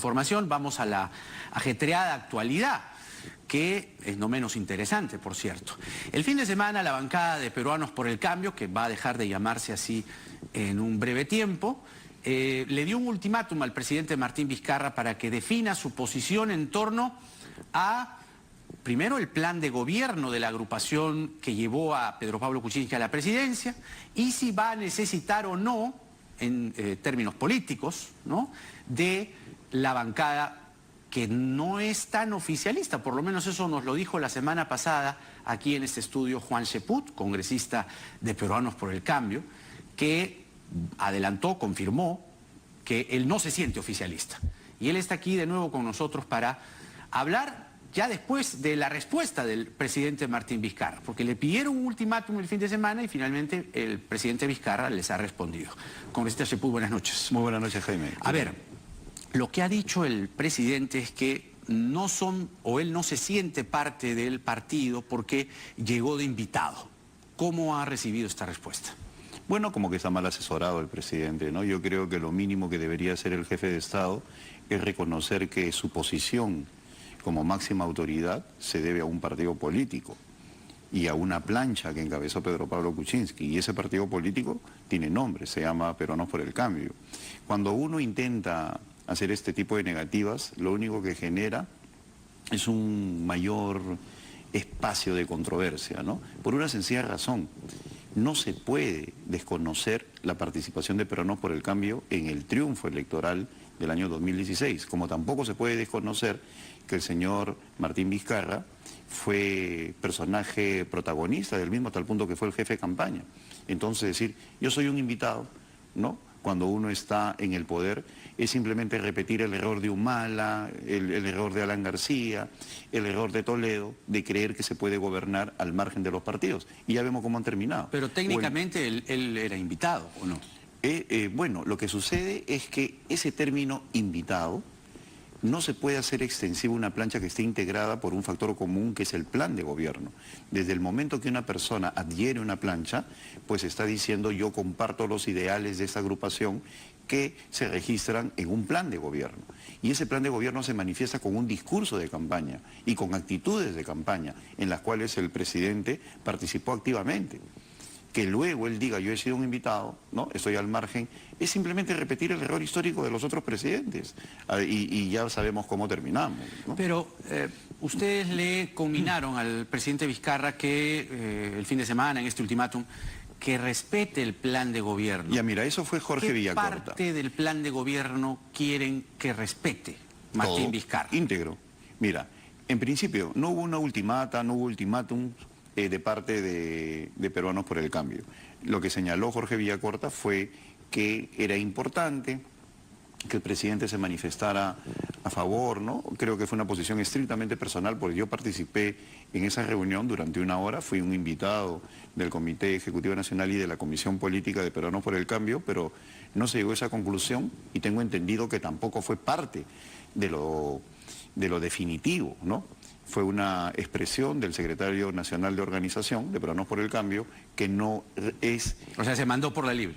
información, vamos a la ajetreada actualidad, que es no menos interesante, por cierto. El fin de semana la bancada de Peruanos por el Cambio, que va a dejar de llamarse así en un breve tiempo, le dio un ultimátum al presidente Martín Vizcarra para que defina su posición en torno a, primero, el plan de gobierno de la agrupación que llevó a Pedro Pablo Kuczynski a la presidencia, y si va a necesitar o no, en términos políticos, ¿no?, de la bancada que no es tan oficialista. Por lo menos eso nos lo dijo la semana pasada aquí en este estudio Juan Cheput, congresista de Peruanos por el Cambio, que adelantó, confirmó que él no se siente oficialista. Y él está aquí de nuevo con nosotros para hablar ya después de la respuesta del presidente Martín Vizcarra, porque le pidieron un ultimátum el fin de semana y finalmente el presidente Vizcarra les ha respondido. Congresista Cheput, buenas noches. Muy buenas noches, Jaime. A ver, lo que ha dicho el presidente es que no son, o él no se siente parte del partido porque llegó de invitado. ¿Cómo ha recibido esta respuesta? Bueno, como que está mal asesorado el presidente, ¿no? Yo creo que lo mínimo que debería hacer el jefe de Estado es reconocer que su posición como máxima autoridad se debe a un partido político y a una plancha que encabezó Pedro Pablo Kuczynski, y ese partido político tiene nombre, se llama Peruanos por el Cambio. Cuando uno intenta hacer este tipo de negativas, lo único que genera es un mayor espacio de controversia, ¿no? Por una sencilla razón: no se puede desconocer la participación de Peruanos por el Cambio en el triunfo electoral del año 2016, como tampoco se puede desconocer que el señor Martín Vizcarra fue personaje protagonista del mismo, a tal punto que fue el jefe de campaña. Entonces decir, yo soy un invitado, ¿no?, cuando uno está en el poder, es simplemente repetir el error de Humala, el error de Alan García, el error de Toledo, de creer que se puede gobernar al margen de los partidos. Y ya vemos cómo han terminado. Pero técnicamente él era invitado, ¿o no? Bueno, lo que sucede es que ese término invitado no se puede hacer extensivo a una plancha que esté integrada por un factor común, que es el plan de gobierno. Desde el momento que una persona adhiere a una plancha, pues está diciendo, yo comparto los ideales de esta agrupación que se registran en un plan de gobierno. Y ese plan de gobierno se manifiesta con un discurso de campaña y con actitudes de campaña en las cuales el presidente participó activamente. Que luego él diga, yo he sido un invitado, ¿no?, estoy al margen, es simplemente repetir el error histórico de los otros presidentes. Y ya sabemos cómo terminamos, ¿no? Pero ustedes le conminaron al presidente Vizcarra que el fin de semana, en este ultimátum, que respete el plan de gobierno. Ya mira, eso fue Jorge Villacorta. ¿Qué parte del plan de gobierno quieren que respete Martín Vizcarra? Íntegro. Mira, en principio no hubo una ultimata, no hubo ultimátum de parte de Peruanos por el Cambio. Lo que señaló Jorge Villacorta fue que era importante que el presidente se manifestara a favor, ¿no? Creo que fue una posición estrictamente personal, porque yo participé en esa reunión durante una hora, fui un invitado del Comité Ejecutivo Nacional y de la Comisión Política de Peruanos por el Cambio, pero no se llegó a esa conclusión y tengo entendido que tampoco fue parte de lo definitivo, ¿no? Fue una expresión del secretario nacional de organización de Peruanos por el Cambio, que no es... O sea, se mandó por la libre.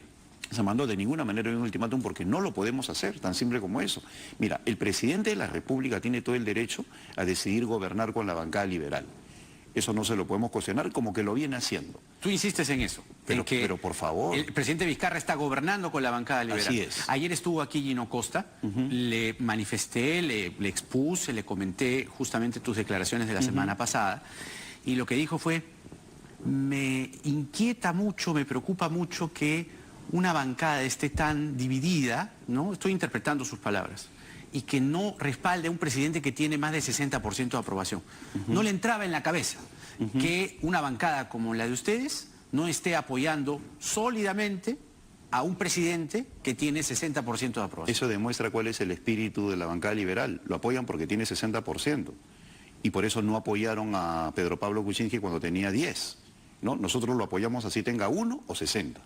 Se mandó de ninguna manera un ultimátum, porque no lo podemos hacer, tan simple como eso. Mira, el presidente de la República tiene todo el derecho a decidir gobernar con la bancada liberal. Eso no se lo podemos cuestionar, como que lo viene haciendo. Tú insistes en eso. Pero por favor. El presidente Vizcarra está gobernando con la bancada liberal. Así es. Ayer estuvo aquí Gino Costa, le manifesté, le expuse, le comenté justamente tus declaraciones de la semana pasada, y lo que dijo fue, me inquieta mucho, me preocupa mucho que una bancada esté tan dividida, ¿no? Estoy interpretando sus palabras, y que no respalde a un presidente que tiene más de 60% de aprobación. No le entraba en la cabeza que una bancada como la de ustedes no esté apoyando sólidamente a un presidente que tiene 60% de aprobación. Eso demuestra cuál es el espíritu de la bancada liberal. Lo apoyan porque tiene 60%. Y por eso no apoyaron a Pedro Pablo Kuczynski cuando tenía 10. ¿No? Nosotros lo apoyamos así tenga 1 o 60.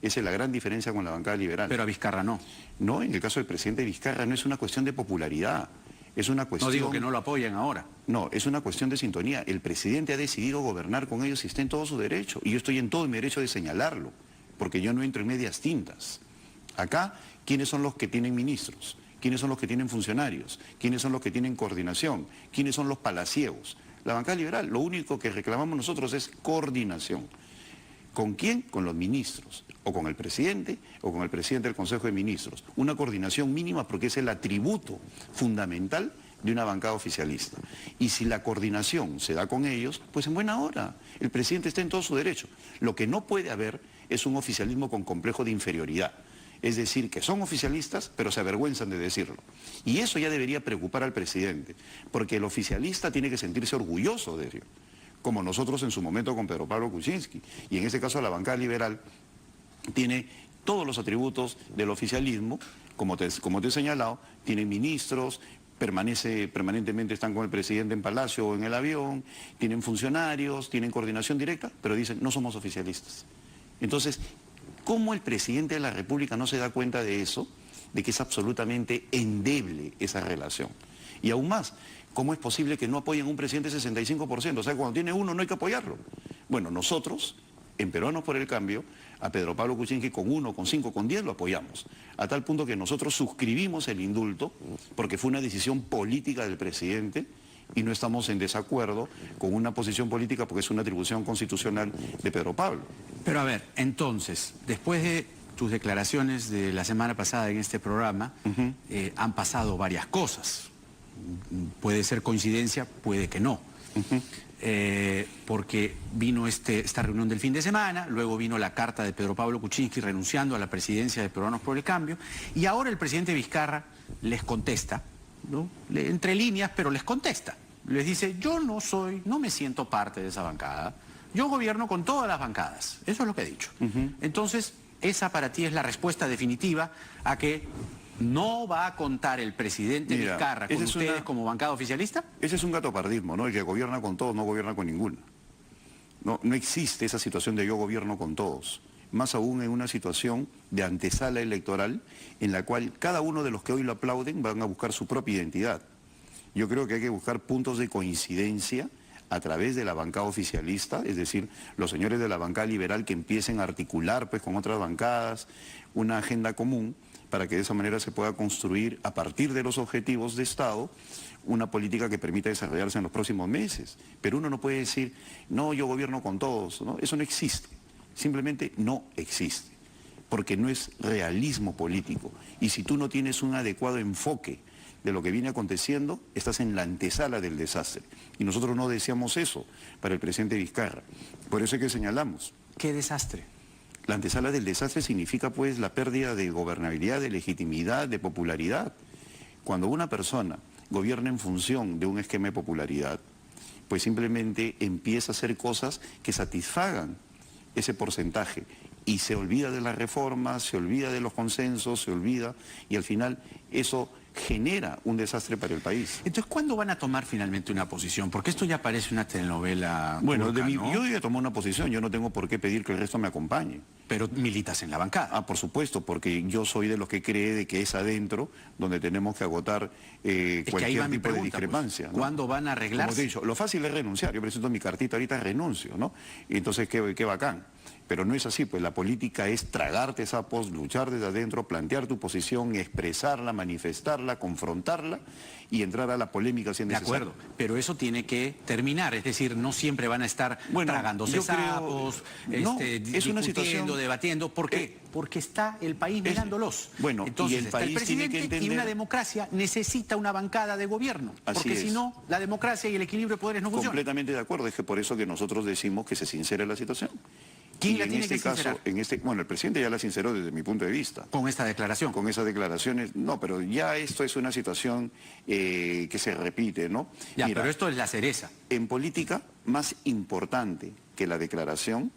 Esa es la gran diferencia con la bancada liberal. Pero a Vizcarra no. No, en el caso del presidente Vizcarra no es una cuestión de popularidad. Es una cuestión... No digo que no lo apoyen ahora. No, es una cuestión de sintonía. El presidente ha decidido gobernar con ellos y está en todo su derecho. Y yo estoy en todo mi derecho de señalarlo, porque yo no entro en medias tintas. Acá, ¿quiénes son los que tienen ministros? quiénes son los que tienen funcionarios, quiénes son los que tienen coordinación, quiénes son los palaciegos. La bancada liberal, lo único que reclamamos nosotros es coordinación. ¿Con quién? Con los ministros, o con el presidente del Consejo de Ministros. Una coordinación mínima porque es el atributo fundamental de una bancada oficialista. Y si la coordinación se da con ellos, pues en buena hora. El presidente está en todo su derecho. Lo que no puede haber es un oficialismo con complejo de inferioridad. Es decir, que son oficialistas, pero se avergüenzan de decirlo. Y eso ya debería preocupar al presidente, porque el oficialista tiene que sentirse orgulloso de ello, como nosotros en su momento con Pedro Pablo Kuczynski. Y en este caso la bancada liberal tiene todos los atributos del oficialismo, como te he señalado, tienen ministros, permanentemente están con el presidente en Palacio o en el avión, tienen funcionarios, tienen coordinación directa, pero dicen, no somos oficialistas. Entonces, ¿cómo el presidente de la República no se da cuenta de eso? De que es absolutamente endeble esa relación. Y aún más, ¿cómo es posible que no apoyen a un presidente 65%? O sea, cuando tiene uno no hay que apoyarlo. Bueno, nosotros, en Peruanos por el Cambio, a Pedro Pablo Kuczynski con 1, con 5, con 10 lo apoyamos. A tal punto que nosotros suscribimos el indulto porque fue una decisión política del presidente y no estamos en desacuerdo con una posición política porque es una atribución constitucional de Pedro Pablo. Pero a ver, entonces, después de tus declaraciones de la semana pasada en este programa, han pasado varias cosas. Puede ser coincidencia, puede que no. Porque vino esta reunión del fin de semana, luego vino la carta de Pedro Pablo Kuczynski renunciando a la presidencia de Peruanos por el Cambio, y ahora el presidente Vizcarra les contesta, ¿no? Entre líneas, pero les contesta. Les dice, yo no me siento parte de esa bancada, yo gobierno con todas las bancadas. Eso es lo que ha dicho. Entonces, esa para ti es la respuesta definitiva a que ¿no va a contar el presidente Vizcarra con ustedes como bancada oficialista? Ese es un gatopardismo, ¿no? El que gobierna con todos no gobierna con ninguno. No existe esa situación de yo gobierno con todos. Más aún en una situación de antesala electoral en la cual cada uno de los que hoy lo aplauden van a buscar su propia identidad. Yo creo que hay que buscar puntos de coincidencia a través de la bancada oficialista, es decir, los señores de la bancada liberal que empiecen a articular pues, con otras bancadas una agenda común para que de esa manera se pueda construir, a partir de los objetivos de Estado, una política que permita desarrollarse en los próximos meses. Pero uno no puede decir, no, yo gobierno con todos, ¿no? Eso no existe, simplemente no existe, porque no es realismo político. Y si tú no tienes un adecuado enfoque de lo que viene aconteciendo, estás en la antesala del desastre. Y nosotros no deseamos eso para el presidente Vizcarra. Por eso es que señalamos. ¿Qué desastre? La antesala del desastre significa pues la pérdida de gobernabilidad, de legitimidad, de popularidad. Cuando una persona gobierna en función de un esquema de popularidad, pues simplemente empieza a hacer cosas que satisfagan ese porcentaje y se olvida de las reformas, se olvida de los consensos, se olvida y al final eso genera un desastre para el país. Entonces, ¿cuándo van a tomar finalmente una posición? Porque esto ya parece una telenovela. Bueno, turca, ¿no? yo ya tomé una posición, yo no tengo por qué pedir que el resto me acompañe. Pero militas en la bancada. Ah, por supuesto, porque yo soy de los que cree de que es adentro donde tenemos que agotar cualquier tipo de discrepancia. Pues, ¿cuándo van a arreglarse? Como te he dicho, lo fácil es renunciar. Yo presento mi cartita ahorita, renuncio, ¿no? Y entonces, qué bacán. Pero no es así, pues la política es tragarte sapos, luchar desde adentro, plantear tu posición, expresarla, manifestarla, confrontarla y entrar a la polémica si es necesario. De acuerdo, pero eso tiene que terminar, es decir, no siempre van a estar tragándose sapos, es una situación debatiendo. ¿Por qué? Porque está el país mirándolos. Bueno, entonces y el está país el presidente tiene que entender... y una democracia necesita una bancada de gobierno, porque si no, la democracia y el equilibrio de poderes no funcionan. Completamente de acuerdo, es que por eso que nosotros decimos que se sincere la situación. ¿Quién la tiene que sincerar? Bueno, el presidente ya la sinceró desde mi punto de vista. ¿Con esta declaración? Con esas declaraciones, no, pero ya esto es una situación que se repite, ¿no? Ya, mira, pero esto es la cereza. En política, más importante que la declaración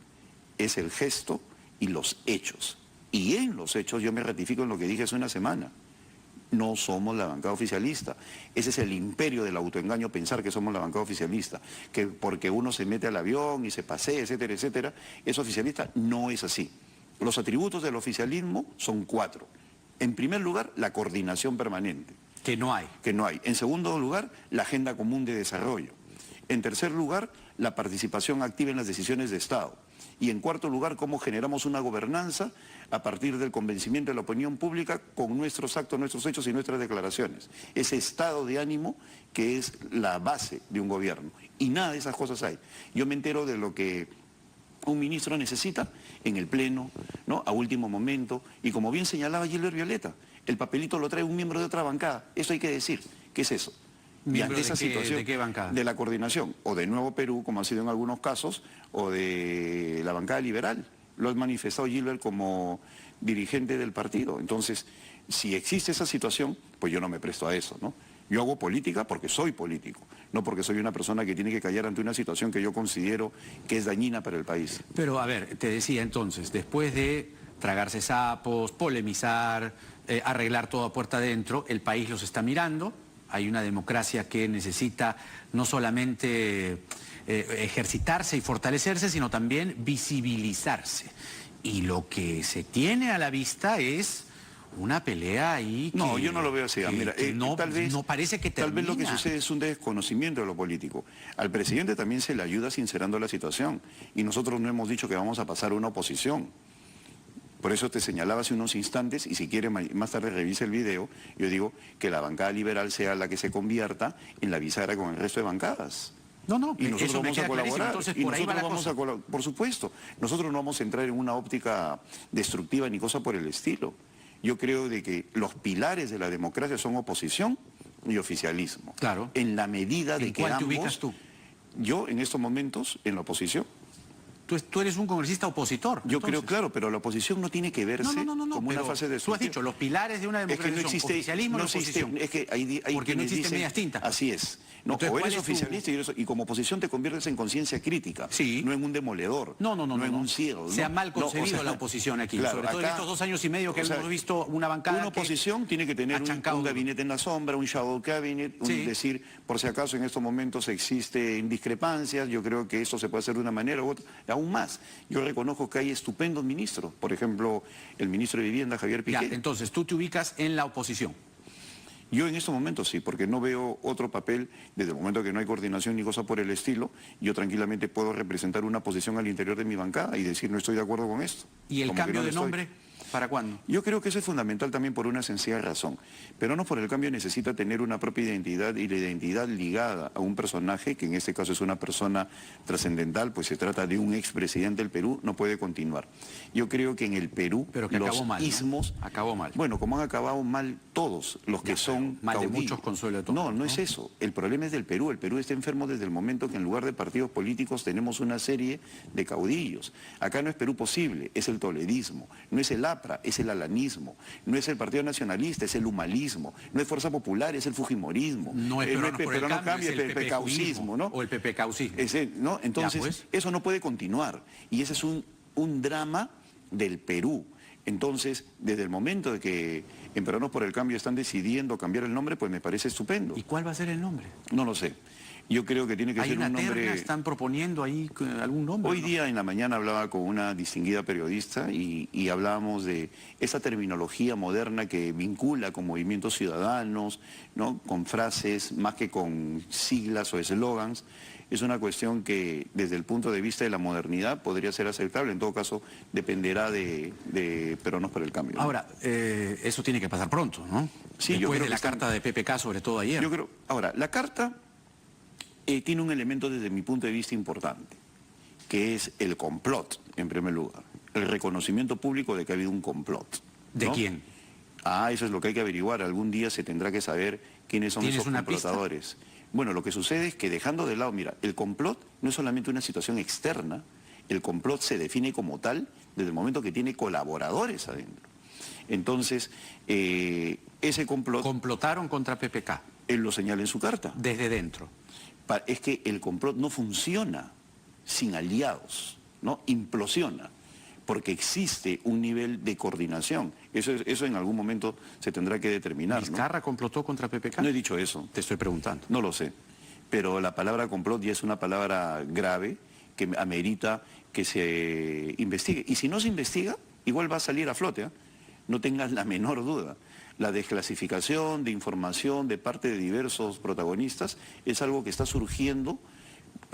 es el gesto y los hechos. Y en los hechos yo me ratifico en lo que dije hace una semana. No somos la bancada oficialista. Ese es el imperio del autoengaño, pensar que somos la bancada oficialista, que porque uno se mete al avión y se pasea, etcétera, etcétera, es oficialista. No es así. Los atributos del oficialismo son 4. En primer lugar, la coordinación permanente. Que no hay. Que no hay. En segundo lugar, la agenda común de desarrollo. En tercer lugar, la participación activa en las decisiones de Estado. Y en cuarto lugar, cómo generamos una gobernanza a partir del convencimiento de la opinión pública con nuestros actos, nuestros hechos y nuestras declaraciones. Ese estado de ánimo que es la base de un gobierno. Y nada de esas cosas hay. Yo me entero de lo que un ministro necesita en el pleno, ¿no? A último momento. Y como bien señalaba Gilbert Violeta, el papelito lo trae un miembro de otra bancada. Eso hay que decir. ¿Qué es eso? Y ante esa situación, ¿de qué bancada? De la coordinación, o de Nuevo Perú, como ha sido en algunos casos, o de la bancada liberal. Lo ha manifestado Gilbert como dirigente del partido. Entonces, si existe esa situación, pues yo no me presto a eso, ¿no? Yo hago política porque soy político, no porque soy una persona que tiene que callar ante una situación que yo considero que es dañina para el país. Pero, a ver, te decía entonces, después de tragarse sapos, polemizar, arreglar todo a puerta adentro, el país los está mirando. Hay una democracia que necesita no solamente ejercitarse y fortalecerse, sino también visibilizarse. Y lo que se tiene a la vista es una pelea ahí que... No, yo no lo veo así. Mira, tal vez, no parece que termina. Tal vez lo que sucede es un desconocimiento de lo político. Al presidente también se le ayuda sincerando la situación. Y nosotros no hemos dicho que vamos a pasar a una oposición. Por eso te señalaba hace unos instantes, y si quiere más tarde revise el video, yo digo que la bancada liberal sea la que se convierta en la bisagra con el resto de bancadas. No, no, y nosotros eso me vamos queda a colaborar. clarísimo. Entonces, Y por ahí va la cosa. por supuesto, nosotros no vamos a entrar en una óptica destructiva ni cosa por el estilo. Yo creo de que los pilares de la democracia son oposición y oficialismo. Claro. En la medida de que ¿En cuál te ambos... ubicas tú? Yo, en estos momentos, en la oposición. Tú eres un congresista opositor. Yo entonces. creo, claro, pero la oposición no tiene que verse como una fase de... Tú has dicho, los pilares de una democracia son oficialismo y oposición. Es que hay porque no quienes existen dicen, medias tintas. Así es. No, Entonces, o eres ¿cuál es tu- oficialista y como oposición te conviertes en conciencia crítica, Sí. no en un demoledor, No en un ciego. Se ha ¿no? mal No, concebido la oposición aquí, claro, sobre todo en acá, estos 2 años y medio que o sea, hemos visto una bancada Una oposición tiene que tener un gabinete en la sombra, un shadow cabinet, Sí. decir, por si acaso en estos momentos existen discrepancias, yo creo que eso se puede hacer de una manera u otra. Aún más, yo reconozco que hay estupendos ministros, por ejemplo, el ministro de Vivienda, Javier Ya, Piqué. entonces tú te ubicas en la oposición. Yo en estos momentos sí, porque no veo otro papel, desde el momento que no hay coordinación ni cosa por el estilo, yo tranquilamente puedo representar una posición al interior de mi bancada y decir no estoy de acuerdo con esto. ¿Y el Como que cambio no lo de estoy. nombre? ¿Para cuándo? Yo creo que eso es fundamental también por una sencilla razón. Pero no por el cambio necesita tener una propia identidad y la identidad ligada a un personaje, que en este caso es una persona trascendental, pues se trata de un expresidente del Perú, no puede continuar. Yo creo que en el Perú Pero que los acabó mal, ¿no? ismos... Acabó mal. Bueno, como han acabado mal todos los que son mal de caudillos. muchos, Consuelo de Tomás, No, no es eso. El problema es del Perú. El Perú está enfermo desde el momento que en lugar de partidos políticos tenemos una serie de caudillos. Acá no es Perú posible, es el toledismo. No es el APRA, es el alanismo. No es el Partido Nacionalista, es el humalismo. No es Fuerza Popular, es el fujimorismo. No es Peruanos por el Cambio, Cambio, es el pecaucismo, ¿no? O el pepecaucismo. ¿No? Entonces, Ya, pues. eso no puede continuar. Y ese es un drama del Perú. Entonces, desde el momento de que en Peruanos por el Cambio están decidiendo cambiar el nombre, pues me parece estupendo. ¿Y cuál va a ser el nombre? No lo sé. Yo creo que tiene que ¿Hay ser una un nombre... terna? ¿Están proponiendo ahí algún nombre? Hoy ¿no? día en la mañana hablaba con una distinguida periodista y hablábamos de esa terminología moderna que vincula con movimientos ciudadanos, ¿no? Con frases más que con siglas o eslogans. Es una cuestión que desde el punto de vista de la modernidad podría ser aceptable, en todo caso dependerá de Peruanos por el Cambio, ¿no? Ahora, eso tiene que pasar pronto, ¿no? Sí, yo Después creo de la que carta de PPK, sobre todo ayer. Yo creo, ahora, la carta tiene un elemento desde mi punto de vista importante, que es el complot, en primer lugar. El reconocimiento público de que ha habido un complot. ¿De ¿no? quién? Eso es lo que hay que averiguar. Algún día se tendrá que saber quiénes son ¿Tienes esos una pista? complotadores. Bueno, lo que sucede es que dejando de lado, mira, el complot no es solamente una situación externa, el complot se define como tal desde el momento que tiene colaboradores adentro. Entonces, ese complot, Complotaron contra PPK, él lo señala en su carta. desde dentro. Es que el complot no funciona sin aliados, ¿no? Implosiona, porque existe un nivel de coordinación. Eso en algún momento se tendrá que determinar, ¿no? ¿Vizcarra complotó contra PPK? No he dicho eso, Te estoy preguntando. no lo sé, pero la palabra complot ya es una palabra grave que amerita que se investigue. Y si no se investiga, igual va a salir a flote, ¿eh? No tengas la menor duda. La desclasificación de información de parte de diversos protagonistas es algo que está surgiendo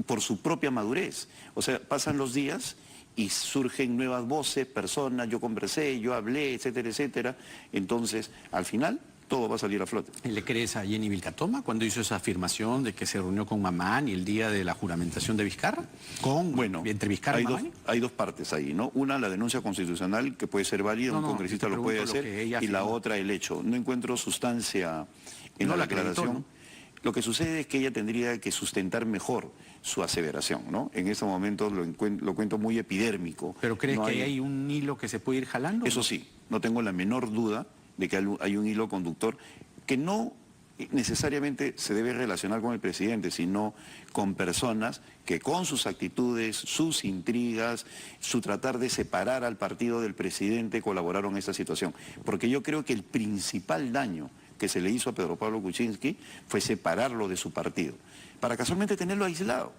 por su propia madurez. O sea, pasan los días y surgen nuevas voces, personas, yo conversé, yo hablé, etcétera, etcétera. Entonces, al final, todo va a salir a flote. ¿Y le crees a Jenny Vilcatoma cuando hizo esa afirmación de que se reunió con Mamán y el día de la juramentación de Vizcarra? Bueno, ¿Entre Vizcarra y Mamán? Hay dos partes ahí, ¿no? Una, la denuncia constitucional, que puede ser válida, un congresista lo puede hacer, y la otra, el hecho. No encuentro sustancia en la declaración. ¿No? Lo que sucede es que ella tendría que sustentar mejor su aseveración, ¿no? En este momento lo cuento muy epidérmico. ¿Pero crees que hay un hilo que se puede ir jalando? Eso sí, no tengo la menor duda de que hay un hilo conductor que no necesariamente se debe relacionar con el presidente, sino con personas que con sus actitudes, sus intrigas, su tratar de separar al partido del presidente colaboraron en esta situación. Porque yo creo que el principal daño que se le hizo a Pedro Pablo Kuczynski fue separarlo de su partido, para casualmente tenerlo aislado,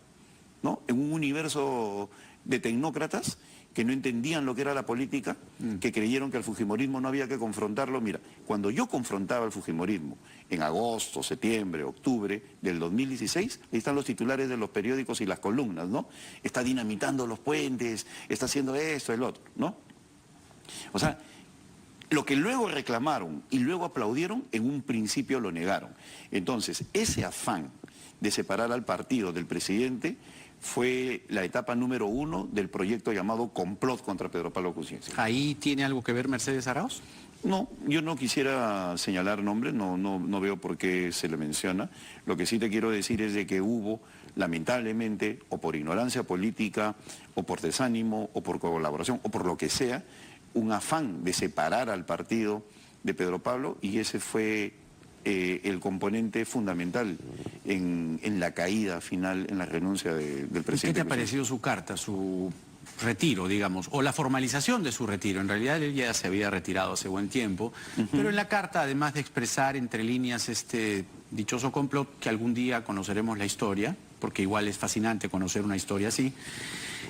¿no? En un universo de tecnócratas que no entendían lo que era la política, que creyeron que al fujimorismo no había que confrontarlo. Mira, cuando yo confrontaba al fujimorismo en agosto, septiembre, octubre del 2016, ahí están los titulares de los periódicos y las columnas, ¿no? Está dinamitando los puentes, está haciendo esto, el otro, ¿no? O sea, lo que luego reclamaron y luego aplaudieron, en un principio lo negaron. Entonces, ese afán de separar al partido del presidente fue la etapa número 1 del proyecto llamado complot contra Pedro Pablo Kuczynski. ¿Ahí tiene algo que ver Mercedes Arauz? No, yo no quisiera señalar nombres, no veo por qué se le menciona. Lo que sí te quiero decir es de que hubo, lamentablemente, o por ignorancia política, o por desánimo, o por colaboración, o por lo que sea, un afán de separar al partido de Pedro Pablo, y ese fue el componente fundamental en la caída final, en la renuncia del presidente. ¿Qué te ha parecido su carta, su retiro, digamos, o la formalización de su retiro? En realidad él ya se había retirado hace buen tiempo, pero en la carta, además de expresar entre líneas este dichoso complot, que algún día conoceremos la historia, porque igual es fascinante conocer una historia así,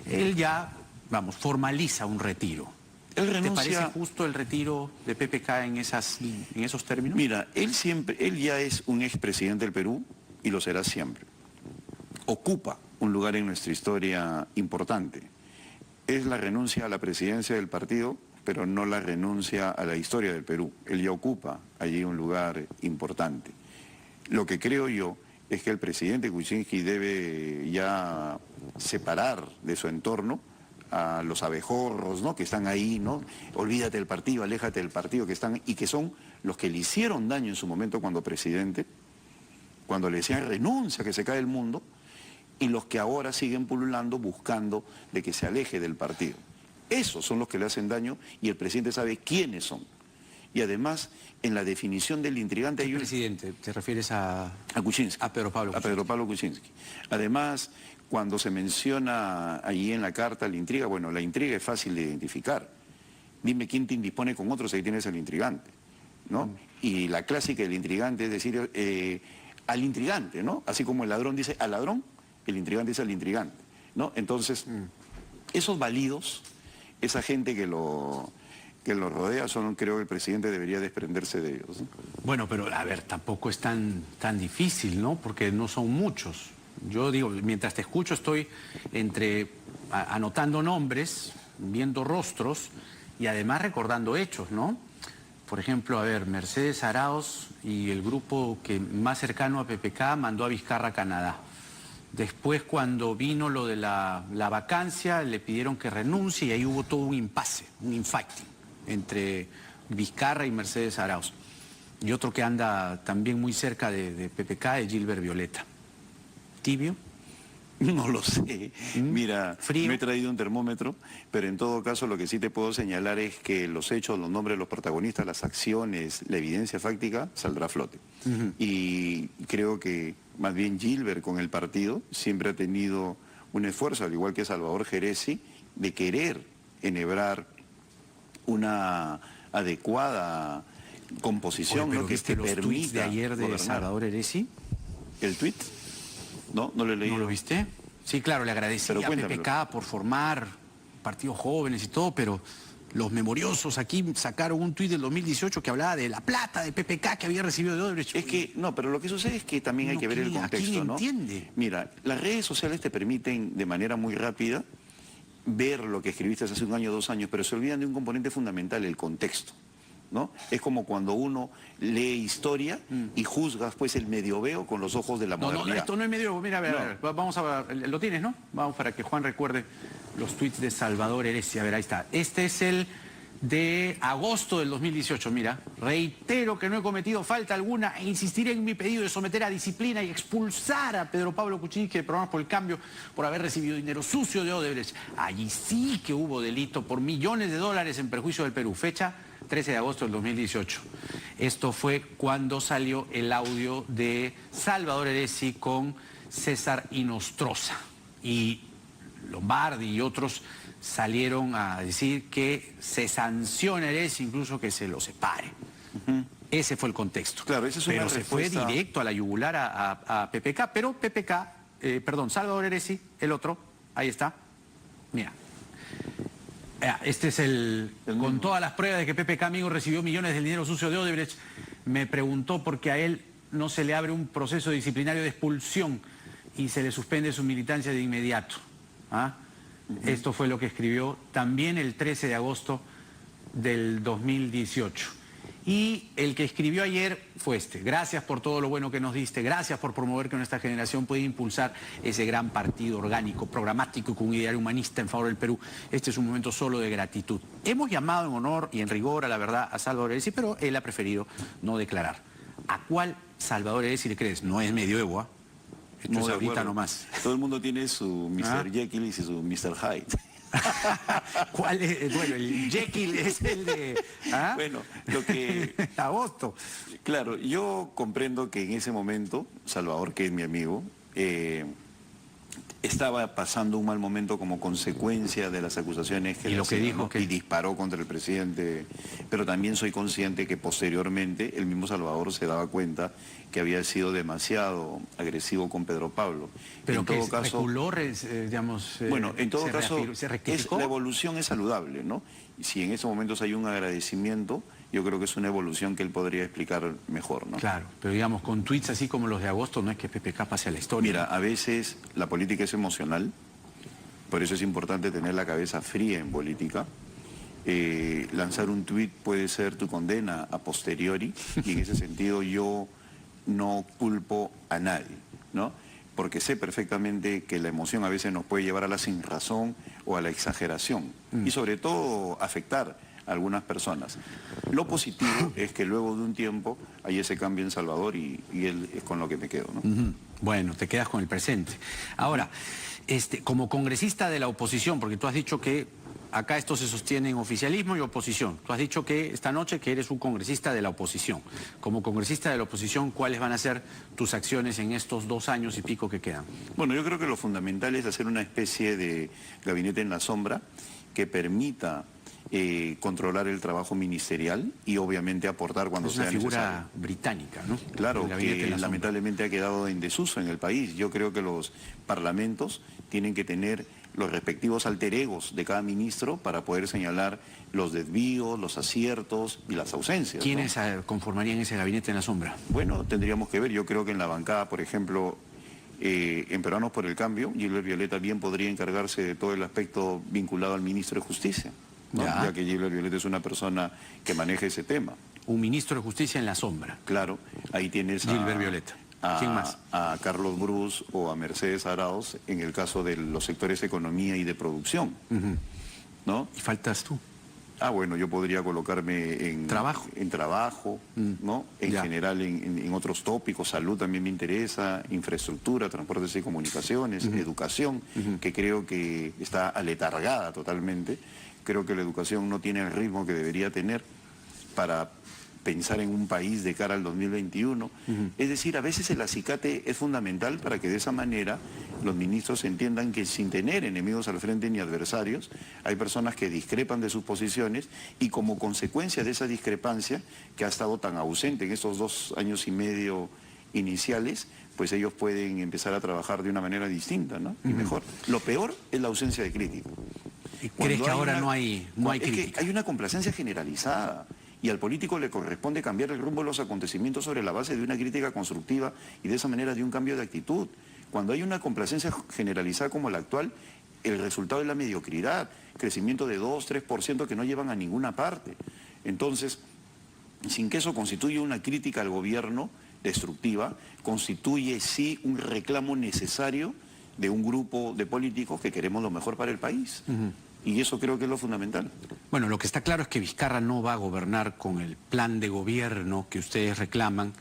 él ya, vamos, formaliza un retiro. ¿Te parece justo el retiro de PPK en esos términos? Mira, él ya es un expresidente del Perú y lo será siempre. Ocupa un lugar en nuestra historia importante. Es la renuncia a la presidencia del partido, pero no la renuncia a la historia del Perú. Él ya ocupa allí un lugar importante. Lo que creo yo es que el presidente Kuczynski debe ya separar de su entorno a los abejorros, ¿no?, que están ahí, ¿no? Olvídate del partido, aléjate del partido, que están, y que son los que le hicieron daño en su momento cuando presidente, cuando le decían renuncia, que se cae el mundo, y los que ahora siguen pululando buscando de que se aleje del partido. Esos son los que le hacen daño, y el presidente sabe quiénes son. Y además, en la definición del intrigante... ¿Qué presidente? ¿Te refieres a Kuczynski? A Pedro Pablo Kuczynski. A Pedro Pablo Kuczynski. Además, cuando se menciona allí en la carta la intriga, bueno, la intriga es fácil de identificar. Dime quién te indispone con otros, ahí tienes al intrigante, ¿no? Y la clásica del intrigante es decir al intrigante, ¿no? Así como el ladrón dice al ladrón, el intrigante dice al intrigante, ¿no? Entonces, esos válidos, esa gente que lo rodea, creo que el presidente debería desprenderse de ellos, ¿no? Bueno, pero a ver, tampoco es tan difícil, ¿no? Porque no son muchos. Yo digo, mientras te escucho estoy anotando nombres, viendo rostros y además recordando hechos, ¿no? Por ejemplo, a ver, Mercedes Arauz y el grupo que más cercano a PPK mandó a Vizcarra a Canadá. Después, cuando vino lo de la vacancia, le pidieron que renuncie y ahí hubo todo un impasse, un infighting entre Vizcarra y Mercedes Arauz. Y otro que anda también muy cerca de PPK es Gilbert Violeta. ¿Tibio? No lo sé. Mira, ¿Frío? no he traído un termómetro, pero en todo caso lo que sí te puedo señalar es que los hechos, los nombres de los protagonistas, las acciones, la evidencia fáctica saldrá a flote. Y creo que más bien Gilbert con el partido siempre ha tenido un esfuerzo, al igual que Salvador Geresi, de querer enhebrar una adecuada composición. Oye, ¿no?, que ¿viste los permita tweets de ayer de gobernar. Salvador Geresi? ¿El tuit? No lo he leído. ¿No lo viste? Sí, claro, le agradecía a PPK por formar partidos jóvenes y todo, pero los memoriosos aquí sacaron un tuit del 2018 que hablaba de la plata de PPK que había recibido de Odebrecht. Es que, no, pero lo que sucede es que también hay que ver el contexto, ¿no? ¿Quién entiende? Mira, las redes sociales te permiten de manera muy rápida ver lo que escribiste hace un año, 2 años, pero se olvidan de un componente fundamental, el contexto, ¿no? Es como cuando uno lee historia y juzgas pues el medioveo con los ojos de la modernidad. No, esto no es medioveo. Mira, a ver, vamos a ver, lo tienes, ¿no? Vamos para que Juan recuerde los tweets de Salvador Heresia. A ver, ahí está. Este es el de agosto del 2018, mira. Reitero que no he cometido falta alguna e insistiré en mi pedido de someter a disciplina y expulsar a Pedro Pablo Kuczynski de Programas por el Cambio por haber recibido dinero sucio de Odebrecht. Allí sí que hubo delito por millones de dólares en perjuicio del Perú. Fecha 13 de agosto del 2018. Esto fue cuando salió el audio de Salvador Heresia con César Inostroza. Y Lombardi y otros salieron a decir que se sanciona a Heresia, incluso que se lo separe. Ese fue el contexto. Claro, esa es una pero respuesta... se fue directo a la yugular a PPK, pero Salvador Heresia, el otro, ahí está. Mira. Este es con todas las pruebas de que PPK, amigo, recibió millones del dinero sucio de Odebrecht. Me preguntó por qué a él no se le abre un proceso disciplinario de expulsión y se le suspende su militancia de inmediato. Esto fue lo que escribió también el 13 de agosto del 2018. Y el que escribió ayer fue este. Gracias por todo lo bueno que nos diste. Gracias por promover que nuestra generación pueda impulsar ese gran partido orgánico, programático y con un ideario humanista en favor del Perú. Este es un momento solo de gratitud. Hemos llamado en honor y en rigor a la verdad a Salvador Heresia, pero él ha preferido no declarar. ¿A cuál Salvador Heresia le crees? No es medioevo, Esto no, es de ahorita acuerdo. nomás. Todo el mundo tiene su Mr. Jekyll y su Mr. Hyde. ¿Cuál es? Bueno, el Jekyll es el de... Bueno, lo que... agosto. Claro, yo comprendo que en ese momento, Salvador, que es mi amigo, estaba pasando un mal momento como consecuencia de las acusaciones que y le lo que hacían, dijo ¿no? que... Y disparó contra el presidente, pero también soy consciente que posteriormente el mismo Salvador se daba cuenta que había sido demasiado agresivo con Pedro Pablo. Pero en que todo caso, reculó, digamos... bueno, en todo caso, ¿se la evolución es saludable, ¿no? Y si en esos momentos hay un agradecimiento, yo creo que es una evolución que él podría explicar mejor, ¿no? Claro, pero digamos, con tweets así como los de agosto, no es que PPK pase a la historia. Mira, a veces la política es emocional, por eso es importante tener la cabeza fría en política. Lanzar un tuit puede ser tu condena a posteriori, y en ese sentido yo no culpo a nadie, ¿no? Porque sé perfectamente que la emoción a veces nos puede llevar a la sinrazón o a la exageración, y sobre todo afectar a algunas personas. Lo positivo es que luego de un tiempo hay ese cambio en Salvador y él es con lo que me quedo, ¿no? Bueno, te quedas con el presente. Ahora, como congresista de la oposición, porque tú has dicho que acá esto se sostiene en oficialismo y oposición. Tú has dicho que esta noche que eres un congresista de la oposición. Como congresista de la oposición, ¿cuáles van a ser tus acciones en estos 2 años y pico que quedan? Bueno, yo creo que lo fundamental es hacer una especie de gabinete en la sombra que permita controlar el trabajo ministerial y obviamente aportar cuando sea necesario. Es una figura británica, ¿no? Claro, que lamentablemente ha quedado en desuso en el país. Yo creo que los parlamentos tienen que tener los respectivos alter egos de cada ministro para poder señalar los desvíos, los aciertos y las ausencias. ¿Quiénes conformarían ese gabinete en la sombra? Bueno, tendríamos que ver. Yo creo que en la bancada, por ejemplo, en Peruanos por el Cambio, Gilbert Violeta bien podría encargarse de todo el aspecto vinculado al ministro de Justicia, ¿no? Ya que Gilbert Violeta es una persona que maneja ese tema. Un ministro de Justicia en la sombra. Claro, ahí tienes Gilbert Violeta. ¿Quién más? A Carlos Bruce o a Mercedes Arauz en el caso de los sectores economía y de producción, ¿no? Y faltas tú. Bueno, yo podría colocarme en trabajo, ¿no? En general en otros tópicos, salud también me interesa, infraestructura, transportes y comunicaciones, educación, que creo que está aletargada totalmente. Creo que la educación no tiene el ritmo que debería tener para pensar en un país de cara al 2021. Es decir, a veces el acicate es fundamental para que de esa manera los ministros entiendan que sin tener enemigos al frente ni adversarios, hay personas que discrepan de sus posiciones y como consecuencia de esa discrepancia que ha estado tan ausente en estos 2 años y medio iniciales, pues ellos pueden empezar a trabajar de una manera distinta, ¿no? Y mejor. Lo peor es la ausencia de crítica. ¿Crees que ahora no hay crítica? Es que hay una complacencia generalizada. Y al político le corresponde cambiar el rumbo de los acontecimientos sobre la base de una crítica constructiva y de esa manera de un cambio de actitud. Cuando hay una complacencia generalizada como la actual, el resultado es la mediocridad, crecimiento de 2-3% que no llevan a ninguna parte. Entonces, sin que eso constituya una crítica al gobierno destructiva, constituye sí un reclamo necesario de un grupo de políticos que queremos lo mejor para el país. Y eso creo que es lo fundamental. Bueno, lo que está claro es que Vizcarra no va a gobernar con el plan de gobierno que ustedes reclaman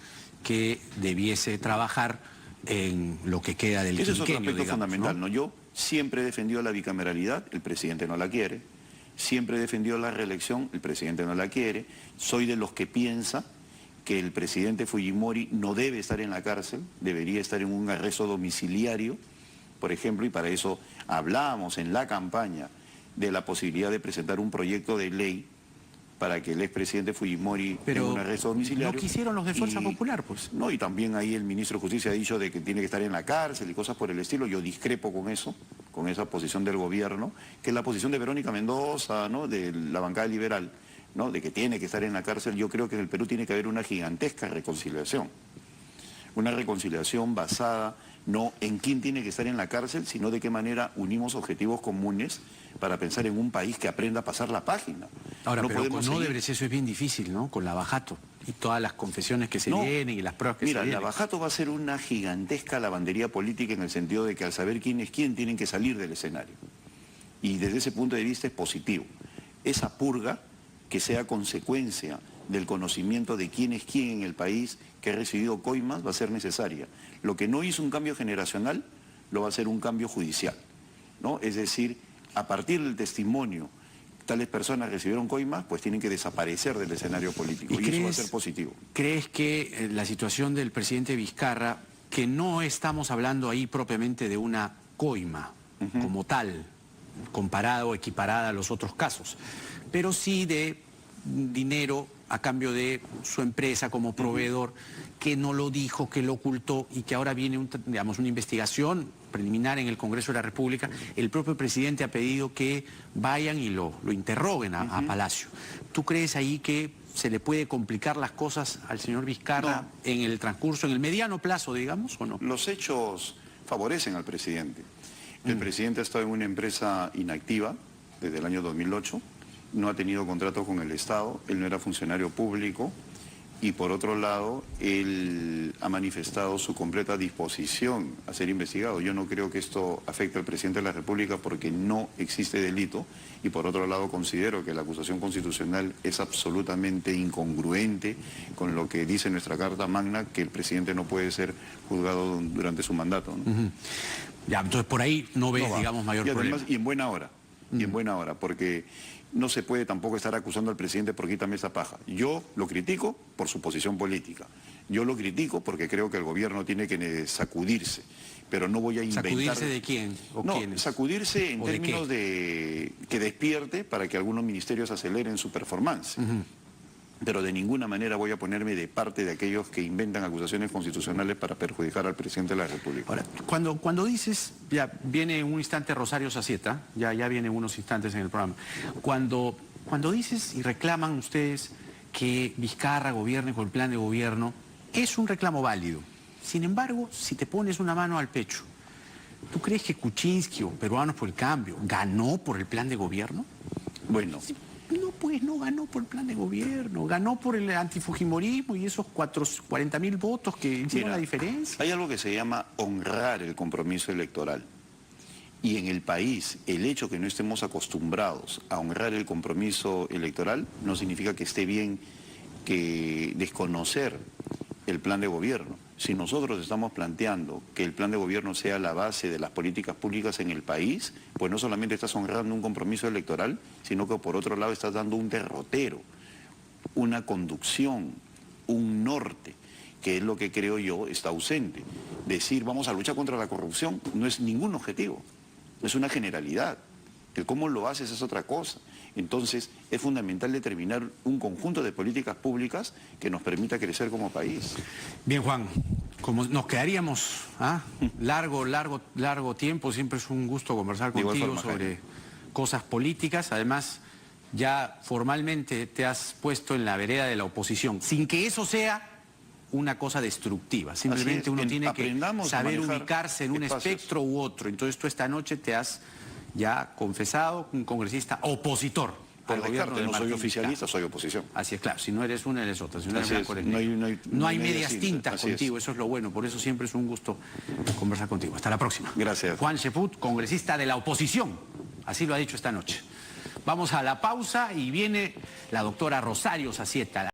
que debiese trabajar en lo que queda del Ese es otro quinquenio, aspecto digamos, fundamental, ¿no? Yo siempre he defendido la bicameralidad, el presidente no la quiere. Siempre he defendido la reelección, el presidente no la quiere. Soy de los que piensa que el presidente Fujimori no debe estar en la cárcel, debería estar en un arresto domiciliario, por ejemplo, y para eso hablábamos en la campaña de la posibilidad de presentar un proyecto de ley para que el expresidente Fujimori tenga un arresto domiciliario. Pero no quisieron los de Fuerza Popular, pues. No, y también ahí el ministro de Justicia ha dicho de que tiene que estar en la cárcel y cosas por el estilo. Yo discrepo con eso, con esa posición del gobierno, que es la posición de Verónica Mendoza, ¿no?, de la bancada liberal, ¿no?, de que tiene que estar en la cárcel. Yo creo que en el Perú tiene que haber una gigantesca reconciliación. Una reconciliación basada no en quién tiene que estar en la cárcel, sino de qué manera unimos objetivos comunes para pensar en un país que aprenda a pasar la página. Ahora, no pero con Odebrecht eso es bien difícil, ¿no? Con Lavajato y todas las confesiones que se vienen y las pruebas que se vienen. Mira, Lavajato va a ser una gigantesca lavandería política en el sentido de que al saber quién es quién tienen que salir del escenario. Y desde ese punto de vista es positivo. Esa purga que sea consecuencia del conocimiento de quién es quién en el país que ha recibido coimas va a ser necesaria. Lo que no hizo un cambio generacional lo va a hacer un cambio judicial, ¿no? Es decir, a partir del testimonio, tales personas recibieron coimas, pues tienen que desaparecer del escenario político y eso va a ser positivo. ¿Crees que la situación del presidente Vizcarra, que no estamos hablando ahí propiamente de una coima como tal, comparada o equiparada a los otros casos, pero sí de dinero a cambio de su empresa como proveedor, que no lo dijo, que lo ocultó y que ahora viene digamos, una investigación preliminar en el Congreso de la República? El propio presidente ha pedido que vayan y lo interroguen a Palacio. ¿Tú crees ahí que se le puede complicar las cosas al señor Vizcarra en el transcurso, en el mediano plazo, digamos, o no? Los hechos favorecen al presidente. El presidente ha estado en una empresa inactiva desde el año 2008, no ha tenido contrato con el Estado, él no era funcionario público y por otro lado él ha manifestado su completa disposición a ser investigado. Yo no creo que esto afecte al presidente de la República porque no existe delito y por otro lado considero que la acusación constitucional es absolutamente incongruente con lo que dice nuestra Carta Magna, que el presidente no puede ser juzgado durante su mandato, ¿no? Ya, entonces por ahí no ves, digamos, mayor problema. Y en buena hora, porque no se puede tampoco estar acusando al presidente por quítame esa paja. Yo lo critico por su posición política. Yo lo critico porque creo que el gobierno tiene que sacudirse. Pero no voy a inventar... ¿Sacudirse de quién? ¿O no, quiénes? sacudirse en términos de que despierte para que algunos ministerios aceleren su performance. Pero de ninguna manera voy a ponerme de parte de aquellos que inventan acusaciones constitucionales para perjudicar al presidente de la República. Ahora, cuando dices, ya viene un instante Rosario Sacieta, ya vienen unos instantes en el programa, cuando dices y reclaman ustedes que Vizcarra gobierne con el plan de gobierno, es un reclamo válido. Sin embargo, si te pones una mano al pecho, ¿tú crees que Kuczynski o Peruanos por el Cambio ganó por el plan de gobierno? Bueno... No, pues no ganó por el plan de gobierno, ganó por el antifujimorismo y esos 40.000 votos que hicieron la diferencia. Hay algo que se llama honrar el compromiso electoral. Y en el país, el hecho que no estemos acostumbrados a honrar el compromiso electoral no significa que esté bien que desconocer el plan de gobierno. Si nosotros estamos planteando que el plan de gobierno sea la base de las políticas públicas en el país, pues no solamente estás honrando un compromiso electoral, sino que por otro lado estás dando un derrotero, una conducción, un norte, que es lo que creo yo está ausente. Decir vamos a luchar contra la corrupción no es ningún objetivo, es una generalidad. El cómo lo haces es otra cosa. Entonces es fundamental determinar un conjunto de políticas públicas que nos permita crecer como país. Bien, Juan, como nos quedaríamos largo tiempo, siempre es un gusto conversar contigo sobre cosas políticas. Además, ya formalmente te has puesto en la vereda de la oposición, sin que eso sea una cosa destructiva. Simplemente uno tiene que saber ubicarse en un espectro u otro. Entonces tú esta noche te has ya confesado, un congresista opositor Por al gobierno descarte, de no soy Martín oficialista, Vizcarra. soy oposición. Así es, claro, si no eres una, eres otra, si no eres Así blanco, es, eres no hay- negro. no hay- No hay no hay medias medias tintas tintas, así contigo, es. eso es lo bueno, por eso siempre es un gusto conversar contigo. Hasta la próxima. Gracias. Juan Cheput, congresista de la oposición, así lo ha dicho esta noche. Vamos a la pausa y viene la doctora Rosario Sacieta.